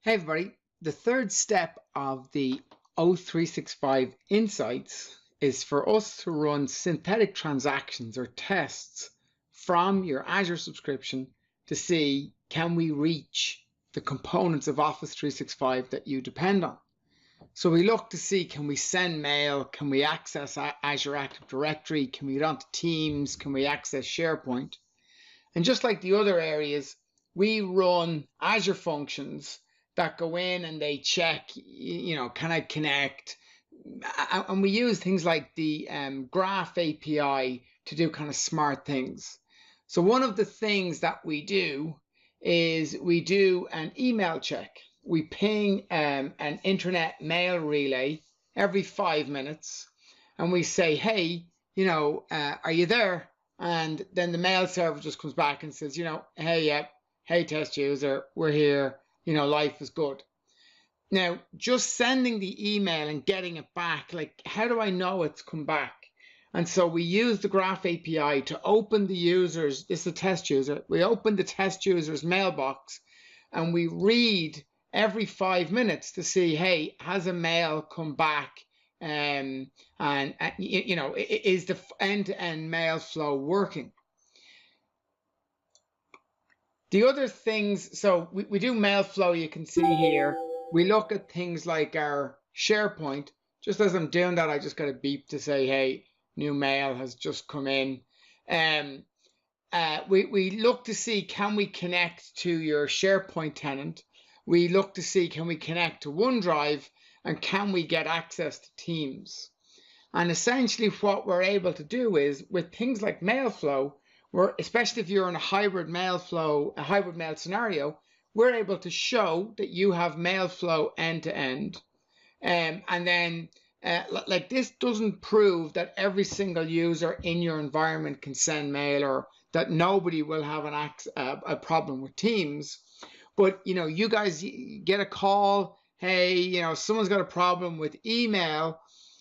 Hey everybody, the third step of the O365 Insights is for us to run synthetic transactions or tests from your Azure subscription to see can we reach the components of Office 365 that you depend on. So we look to see, can we send mail, can we access Azure Active Directory, can we get onto Teams, can we access SharePoint? And just like the other areas, we run Azure functions that go in and they check, can I connect? And we use things like the Graph API to do kind of smart things. So one of the things that we do is we do an email check. We ping an internet mail relay every 5 minutes, and we say, hey, are you there? And then the mail server just comes back and says, hey, yeah, hey, test user, we're here. Life is good. Now, just sending the email and getting it back, like, how do I know it's come back? And so we use the Graph API to open the user's, this is a test user, we open the test user's mailbox and we read every 5 minutes to see, hey, has a mail come back? And is the end-to-end mail flow working? The other things, so we do mail flow, you can see here. We look at things like our SharePoint. Just as I'm doing that, I just got a beep to say, hey, new mail has just come in. We look to see, can we connect to your SharePoint tenant? We look to see, can we connect to OneDrive? And can we get access to Teams? And essentially what we're able to do is, with things like Mailflow, especially if you're in a hybrid mail scenario, we're able to show that you have Mailflow end to end. And then like this doesn't prove that every single user in your environment can send mail, or that nobody will have a problem with Teams. But you guys get a call, hey, someone's got a problem with email,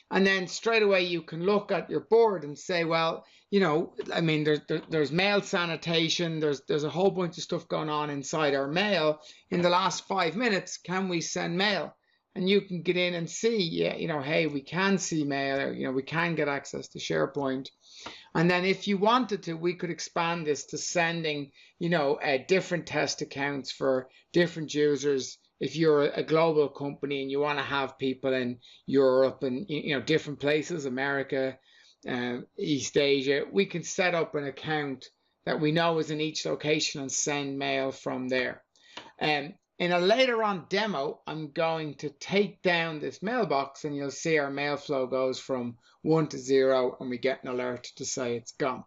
and then straight away you can look at your board and say, well, there's mail sanitation, there's a whole bunch of stuff going on inside our mail. In the last 5 minutes, can we send mail? And you can get in and see, hey, we can see mail, or, we can get access to SharePoint. And then if you wanted to, we could expand this to sending, different test accounts for different users. If you're a global company and you want to have people in Europe and, different places, America, East Asia, we can set up an account that we know is in each location and send mail from there. In a later on demo, I'm going to take down this mailbox and you'll see our mail flow goes from 1 to 0 and we get an alert to say it's gone.